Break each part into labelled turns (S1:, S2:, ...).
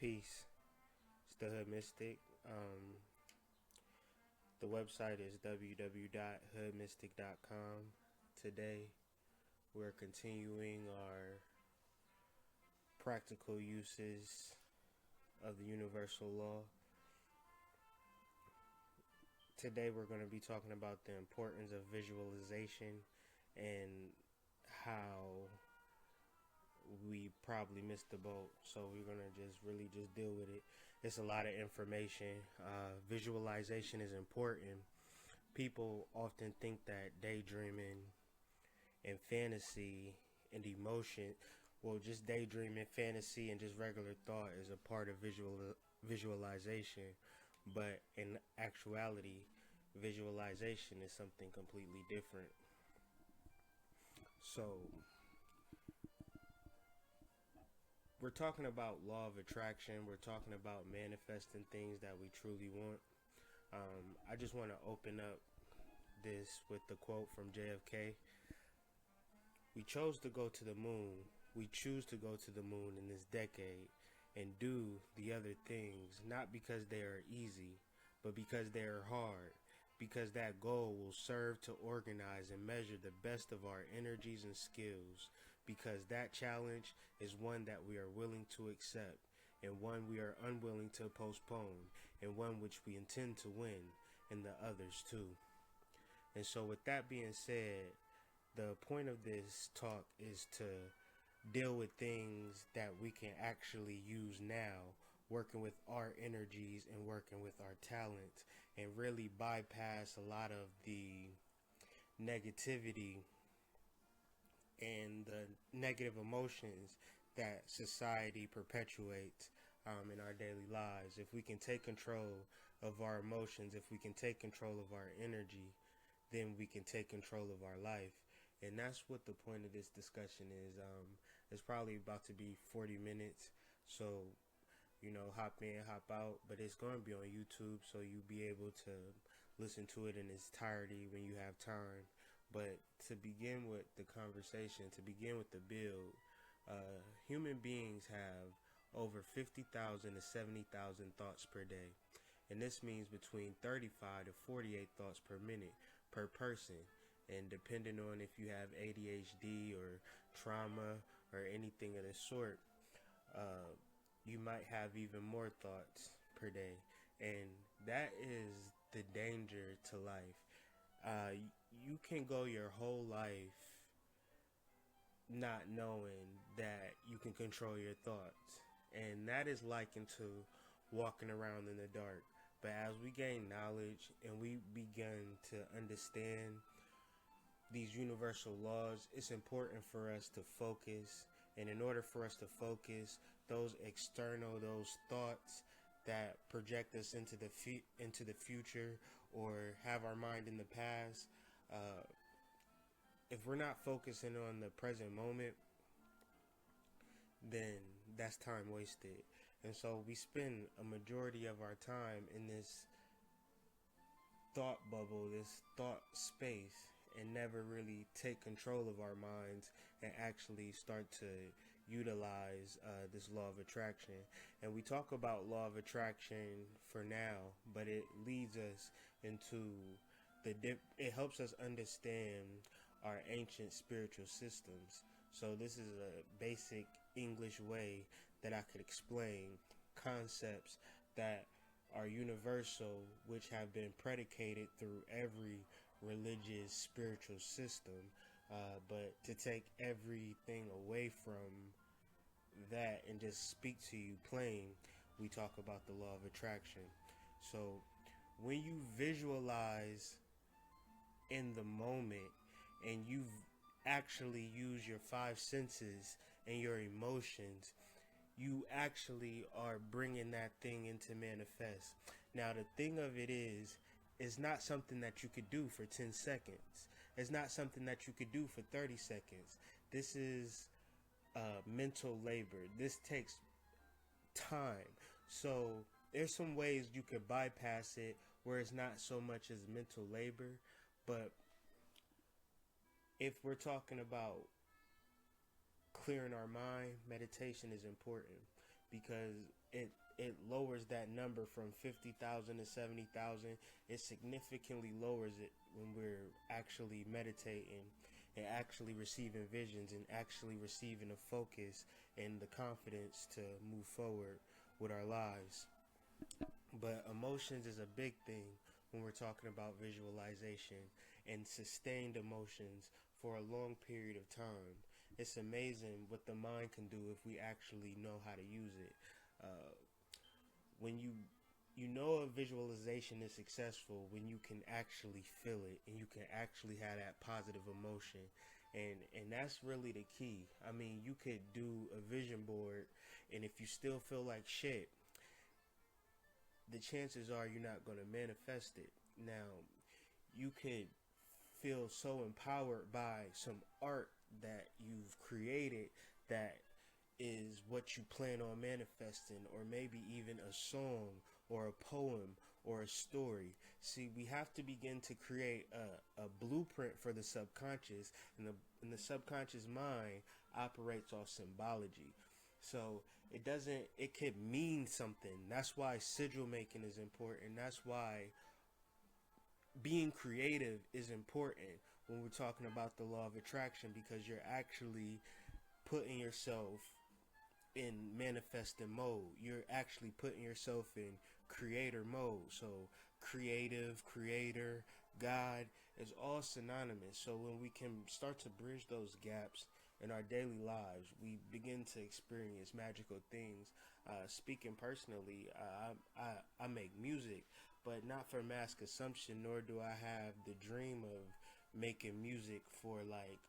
S1: Peace. It's the Hood Mystic. The website is www.hoodmystic.com. Today, we're continuing our practical uses of the universal law. Today, we're going to be talking about the importance of visualization and how we probably missed the boat, so we're gonna just deal with it. It's a lot of information. Visualization is important. People often think that daydreaming and fantasy and emotion, well, just daydreaming, fantasy, and just regular thought is a part of visualization, but in actuality, visualization is something completely different. So we're talking about law of attraction. We're talking about manifesting things that we truly want. I just want to open up this with the quote from JFK. We chose to go to the moon. We choose to go to the moon in this decade and do the other things, not because they are easy, but because they are hard. Because that goal will serve to organize and measure the best of our energies and skills, because that challenge is one that we are willing to accept, and one we are unwilling to postpone, and one which we intend to win, and the others too. And so with that being said, the point of this talk is to deal with things that we can actually use now, working with our energies and working with our talents, and really bypass a lot of the negativity and the negative emotions that society perpetuates in our daily lives. If we can take control of our emotions, if we can take control of our energy, then we can take control of our life. And that's what the point of this discussion is. It's probably about to be 40 minutes, so hop in, hop out, but it's going to be on YouTube, so you'll be able to listen to it in its entirety when you have time. But to begin with the conversation, to begin with the build, human beings have over 50,000 to 70,000 thoughts per day. And this means between 35 to 48 thoughts per minute per person. And depending on if you have ADHD or trauma or anything of the sort, you might have even more thoughts per day. And that is the danger to life. You can go your whole life not knowing that you can control your thoughts. And that is likened to walking around in the dark. But as we gain knowledge and we begin to understand these universal laws, it's important for us to focus. And in order for us to focus, those thoughts that project us into the future or have our mind in the past, if we're not focusing on the present moment, then that's time wasted. And so we spend a majority of our time in this thought bubble, this thought space, and never really take control of our minds and actually start to utilize this law of attraction. And we talk about law of attraction for now, but it leads us into it helps us understand our ancient spiritual systems. So this is a basic English way that I could explain concepts that are universal, which have been predicated through every religious spiritual system, but to take everything away from that and just speak to you plain, we talk about the law of attraction. So when you visualize in the moment and you actually use your five senses and your emotions, you actually are bringing that thing into manifest. Now the thing of it is, it's not something that you could do for 10 seconds. It's not something that you could do for 30 seconds. This is mental labor. This takes time. So there's some ways you could bypass it where it's not so much as mental labor. But if we're talking about clearing our mind, meditation is important, because it lowers that number from 50,000 to 70,000. It significantly lowers it when we're actually meditating and actually receiving visions and actually receiving the focus and the confidence to move forward with our lives. But emotions is a big thing when we're talking about visualization and sustained emotions for a long period of time. It's amazing what the mind can do if we actually know how to use it. Uh, when you know a visualization is successful when you can actually feel it and you can actually have that positive emotion, and that's really the key. I mean, you could do a vision board, and if you still feel like shit, the chances are you're not going to manifest it. Now, you could feel so empowered by some art that you've created that is what you plan on manifesting, or maybe even a song or a poem or a story. See, we have to begin to create a blueprint for the subconscious, and the subconscious mind operates off symbology. So it could mean something. That's why sigil making is important. That's why being creative is important when we're talking about the law of attraction, because you're actually putting yourself in manifesting mode. You're actually putting yourself in creator mode. So creative, creator, God is all synonymous. So when we can start to bridge those gaps in our daily lives, we begin to experience magical things. Speaking personally, I make music, but not for mass consumption, nor do I have the dream of making music for like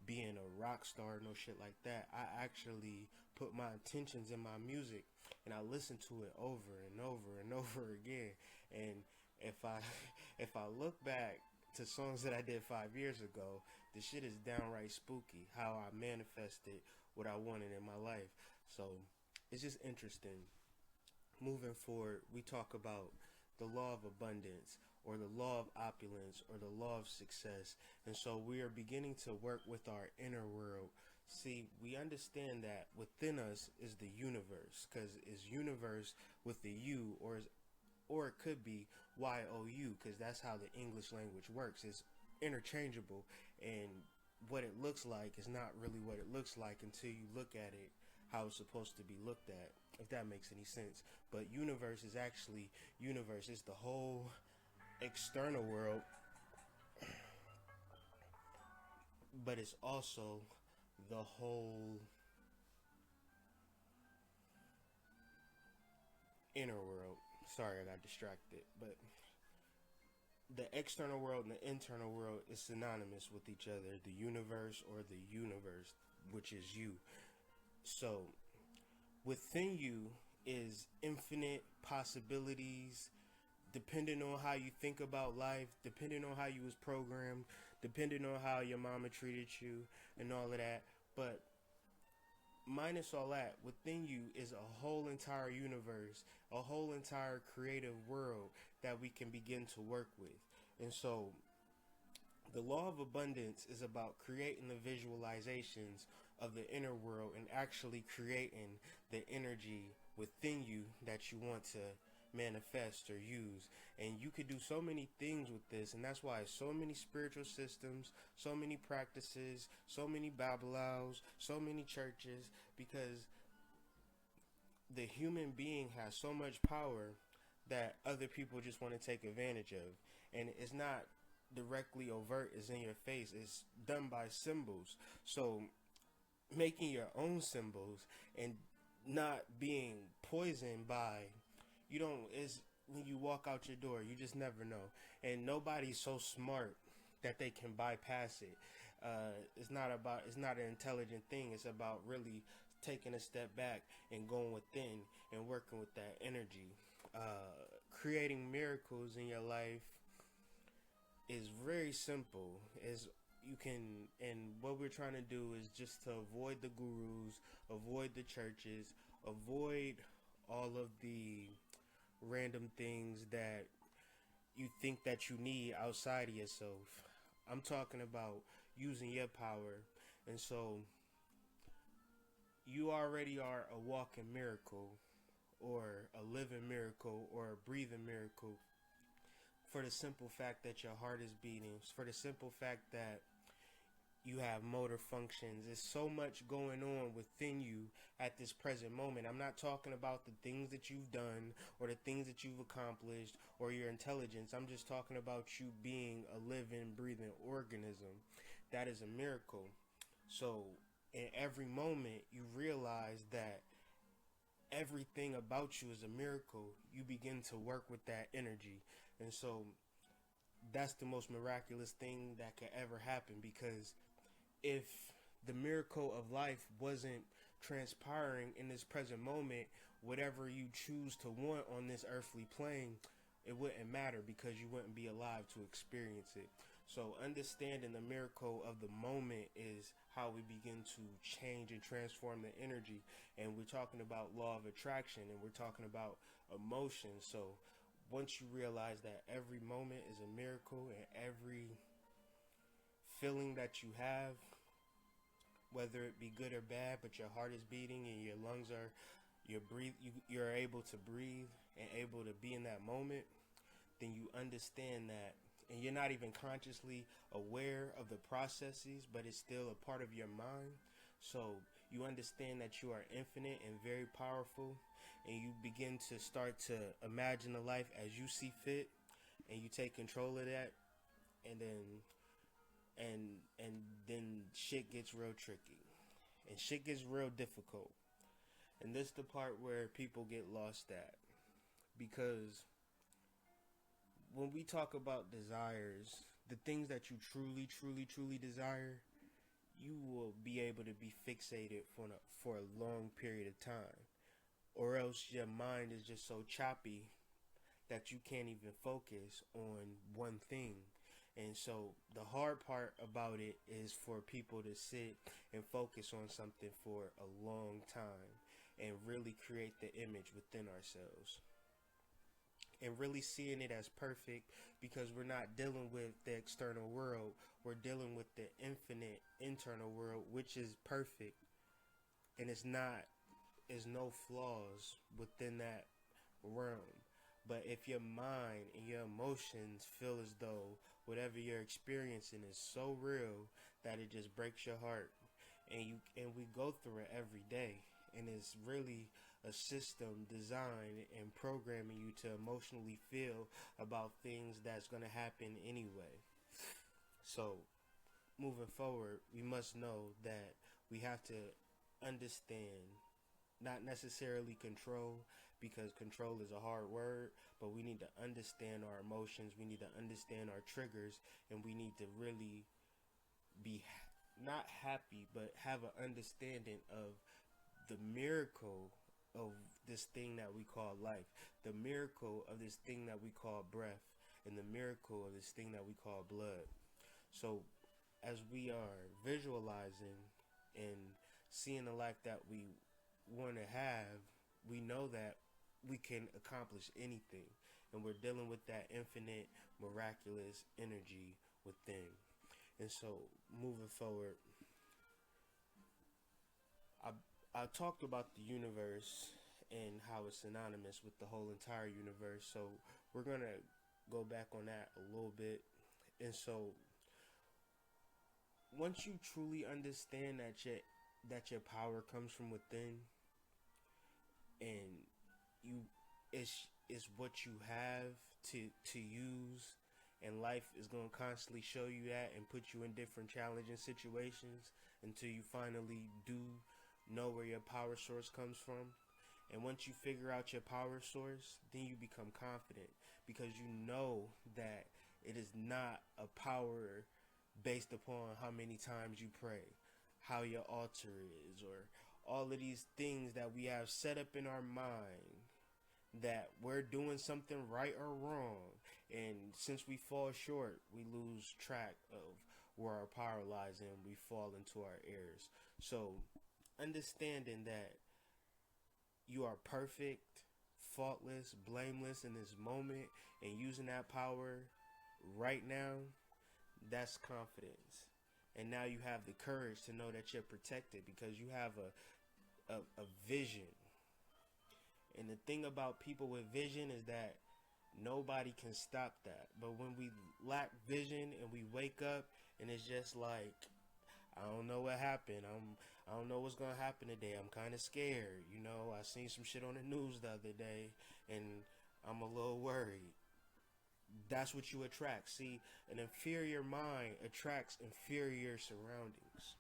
S1: being a rock star, no shit like that. I actually put my intentions in my music and I listen to it over and over and over again. And if I if I look back to songs that I did 5 years ago, the shit is downright spooky how I manifested what I wanted in my life. So it's just interesting. Moving forward, we talk about the law of abundance or the law of opulence or the law of success. And so we are beginning to work with our inner world. See, we understand that within us is the universe, because it's universe with the U, or it could be YOU, because that's how the English language works. It's interchangeable, and what it looks like is not really what it looks like until you look at it how it's supposed to be looked at, if that makes any sense. But universe is actually universe. It's the whole external world, but it's also the whole inner world. Sorry, I got distracted. But the external world and the internal world is synonymous with each other. The universe or the universe, which is you. So within you is infinite possibilities, depending on how you think about life, depending on how you was programmed, depending on how your mama treated you and all of that. But minus all that, within you is a whole entire universe, a whole entire creative world that we can begin to work with. And so the law of abundance is about creating the visualizations of the inner world and actually creating the energy within you that you want to manifest or use. And you could do so many things with this, and that's why so many spiritual systems, so many practices, so many babalaos, so many churches, because the human being has so much power that other people just want to take advantage of. And it's not directly overt, it's in your face, it's done by symbols. So making your own symbols and not being poisoned by, you don't, is when you walk out your door, you just never know. And nobody's so smart that they can bypass it. It's not an intelligent thing. It's about really taking a step back and going within and working with that energy. Creating miracles in your life is very simple. Is you can, and what we're trying to do is just to avoid the gurus, avoid the churches, avoid all of the random things that you think that you need outside of yourself. I'm talking about using your power. And so you already are a walking miracle, or a living miracle or a breathing miracle, for the simple fact that your heart is beating, for the simple fact that you have motor functions. There's so much going on within you at this present moment. I'm not talking about the things that you've done or the things that you've accomplished or your intelligence. I'm just talking about you being a living, breathing organism. That is a miracle. So, in every moment, you realize that everything about you is a miracle. You begin to work with that energy. And so, that's the most miraculous thing that could ever happen, because if the miracle of life wasn't transpiring in this present moment, whatever you choose to want on this earthly plane, it wouldn't matter because you wouldn't be alive to experience it. So understanding the miracle of the moment is how we begin to change and transform the energy. And we're talking about law of attraction, and we're talking about emotion. So once you realize that every moment is a miracle, and every feeling that you have, whether it be good or bad, but your heart is beating and your lungs are, you're able to breathe and able to be in that moment, then you understand that, and you're not even consciously aware of the processes, but it's still a part of your mind. So you understand that you are infinite and very powerful, and you begin to start to imagine a life as you see fit, and you take control of that, and then shit gets real tricky, and shit gets real difficult. And this is the part where people get lost at, because when we talk about desires, the things that you truly desire, you will be able to be fixated for a long period of time, or else your mind is just so choppy that you can't even focus on one thing. And so the hard part about it is for people to sit and focus on something for a long time and really create the image within ourselves, and really seeing it as perfect, because we're not dealing with the external world. We're dealing with the infinite internal world, which is perfect, and there's no flaws within that realm. But if your mind and your emotions feel as though whatever you're experiencing is so real that it just breaks your heart, and we go through it every day, and it's really a system designed and programming you to emotionally feel about things that's going to happen anyway. So moving forward, we must know that we have to understand, not necessarily control, because control is a hard word, but we need to understand our emotions, we need to understand our triggers, and we need to really be not happy, but have an understanding of the miracle of this thing that we call life, the miracle of this thing that we call breath, and the miracle of this thing that we call blood. So as we are visualizing and seeing the life that we want to have, we know that we can accomplish anything, and we're dealing with that infinite miraculous energy within. And so moving forward, I I talked about the universe and how it's synonymous with the whole entire universe. So we're gonna go back on that a little bit. And so once you truly understand that your power comes from within, and you it's what you have to use, and life is going to constantly show you that and put you in different challenging situations until you finally do know where your power source comes from. And once you figure out your power source, then you become confident, because you know that it is not a power based upon how many times you pray, how your altar is, or all of these things that we have set up in our mind that we're doing something right or wrong. And since we fall short, we lose track of where our power lies, and we fall into our errors. So understanding that you are perfect, faultless, blameless in this moment, and using that power right now, that's confidence. And now you have the courage to know that you're protected, because you have a vision, And the thing about people with vision is that nobody can stop that. But when we lack vision and we wake up and it's just like, I don't know what happened. I don't know what's gonna happen today. I'm kind of scared. You know, I seen some shit on the news the other day, and I'm a little worried. That's what you attract. See, an inferior mind attracts inferior surroundings.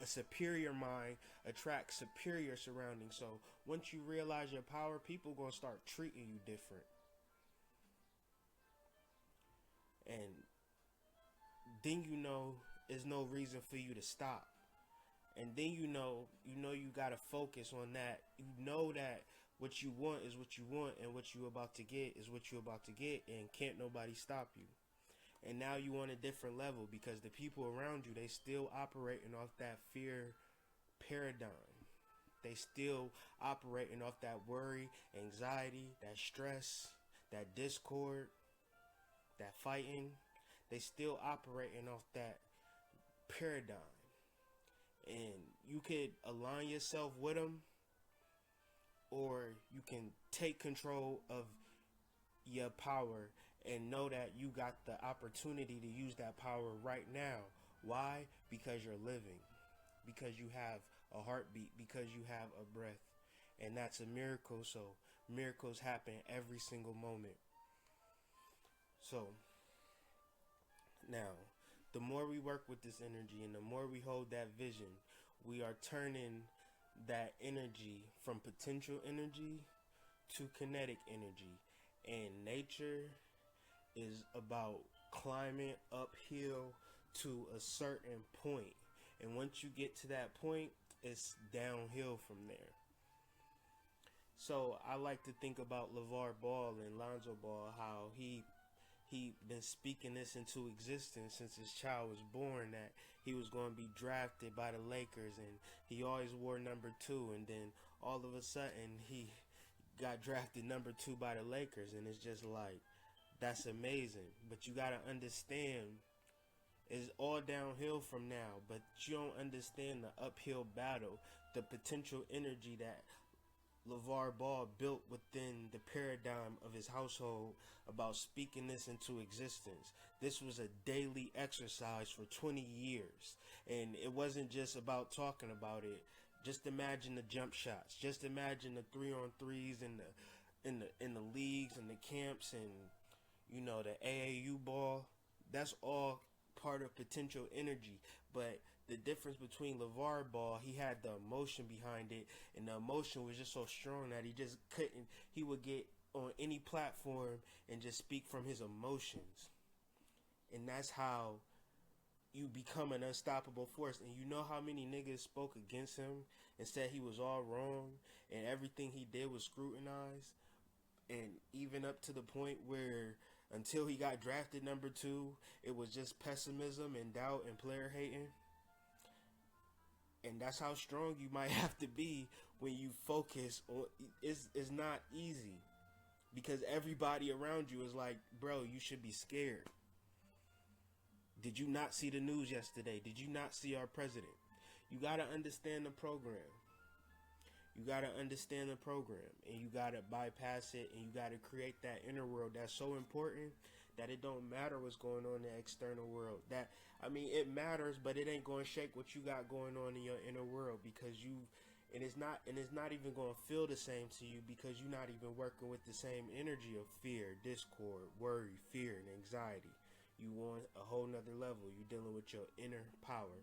S1: A superior mind attracts superior surroundings. So once you realize your power, people gonna start treating you different. And then you know there's no reason for you to stop. And then you gotta focus on that. You know that what you want is what you want, and what you about to get is what you about to get, and can't nobody stop you. And now you on a different level because the people around you, they still operating off that fear paradigm. They still operating off that worry, anxiety, that stress, that discord, that fighting. They still operating off that paradigm. And you could align yourself with them, or you can take control of your power and know that you got the opportunity to use that power right now. Why? Because you're living, because you have a heartbeat, because you have a breath. And that's a miracle. So miracles happen every single moment. So now, the more we work with this energy and the more we hold that vision, we are turning that energy from potential energy to kinetic energy. And nature is about climbing uphill to a certain point. And once you get to that point, it's downhill from there. So I like to think about LeVar Ball and Lonzo Ball, how he been speaking this into existence since his child was born, that he was going to be drafted by the Lakers, and he always wore number 2, and then all of a sudden he got drafted number 2 by the Lakers, and it's just like, that's amazing. But you got to understand, it's all downhill from now, but you don't understand the uphill battle, the potential energy that LeVar Ball built within the paradigm of his household about speaking this into existence. This was a daily exercise for 20 years. And it wasn't just about talking about it. Just imagine the jump shots. Just imagine the 3-on-3s in the leagues and the camps, and the AAU ball. That's all part of potential energy. But the difference between LeVar Ball, he had the emotion behind it, and the emotion was just so strong that he just couldn't, he would get on any platform and just speak from his emotions. And that's how you become an unstoppable force. And you know how many niggas spoke against him and said he was all wrong, and everything he did was scrutinized. And even up to the point where, until he got drafted number 2, it was just pessimism and doubt and player hating. And that's how strong you might have to be when you focus on. It's not easy, because everybody around you is like, bro, you should be scared. Did you not see the news yesterday? Did you not see our president? You got to understand the program. You got to understand the program, and you got to bypass it, and you got to create that inner world that's so important that it don't matter what's going on in the external world. It matters, but it ain't going to shake what you got going on in your inner world, because it's not even going to feel the same to you, because you're not even working with the same energy of fear, discord, worry, fear, and anxiety. You on a whole nother level. You're dealing with your inner power.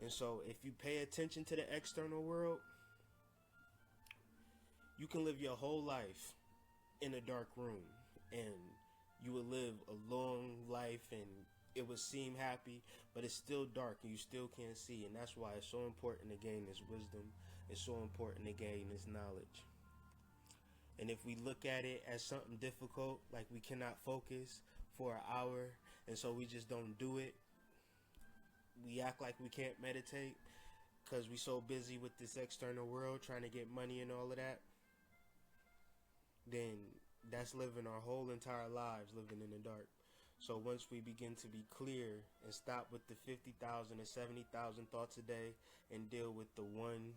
S1: And so if you pay attention to the external world, you can live your whole life in a dark room, and you will live a long life, and it would seem happy, but it's still dark and you still can't see. And that's why it's so important to gain this wisdom. It's so important to gain this knowledge. And if we look at it as something difficult, like we cannot focus for an hour, and so we just don't do it, we act like we can't meditate because we so busy with this external world trying to get money and all of that, then that's living our whole entire lives living in the dark. So once we begin to be clear and stop with the 50,000 or 70,000 thoughts a day and deal with the one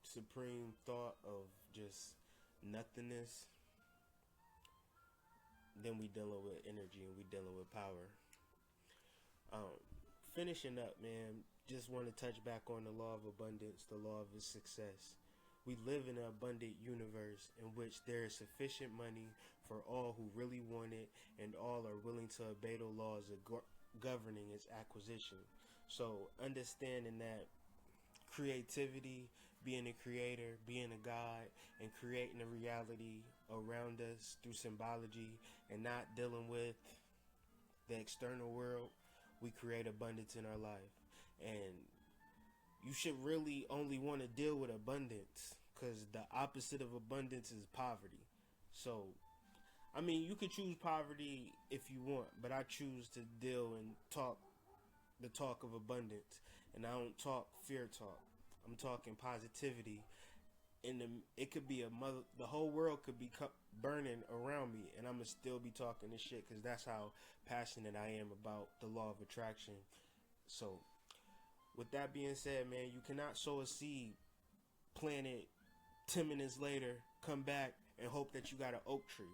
S1: supreme thought of just nothingness, then we dealing with energy and we dealing with power. Um, Finishing up, man, just want to touch back on the law of abundance, the law of success. We live in an abundant universe in which there is sufficient money for all who really want it, and all are willing to obey the laws of governing its acquisition. So, understanding that creativity, being a creator, being a god, and creating a reality around us through symbology, and not dealing with the external world, we create abundance in our life. And you should really only want to deal with abundance, because the opposite of abundance is poverty. So, I mean, you could choose poverty if you want, but I choose to deal and talk the talk of abundance. And I don't talk fear talk. I'm talking positivity. And it could be the whole world could be burning around me, and I'm gonna still be talking this shit, because that's how passionate I am about the law of attraction. So, with that being said, man, you cannot sow a seed, plant it 10 minutes later, come back and hope that you got an oak tree.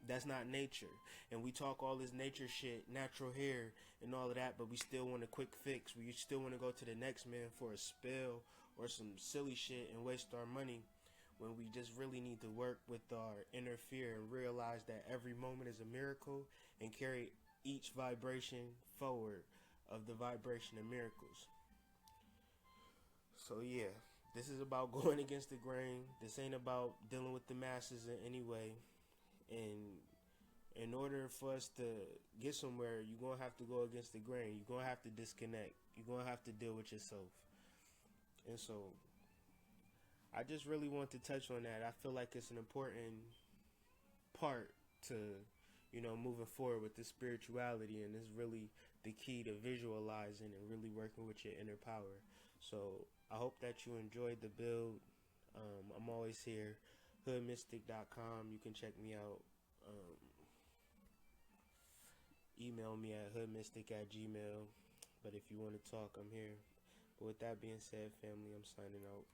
S1: That's not nature. And we talk all this nature shit, natural hair and all of that, but we still want a quick fix. We still want to go to the next man for a spill or some silly shit and waste our money, when we just really need to work with our inner fear and realize that every moment is a miracle, and carry each vibration forward of the vibration of miracles. So yeah, this is about going against the grain. This ain't about dealing with the masses in any way. And in order for us to get somewhere, you're going to have to go against the grain. You're going to have to disconnect. You're going to have to deal with yourself. And so, I just really want to touch on that. I feel like it's an important part to, moving forward with this spirituality. And it's really the key to visualizing and really working with your inner power. So, I hope that you enjoyed the build. I'm always here. Hoodmystic.com. You can check me out. Email me at hoodmystic@gmail. But if you want to talk, I'm here. But with that being said, family, I'm signing out.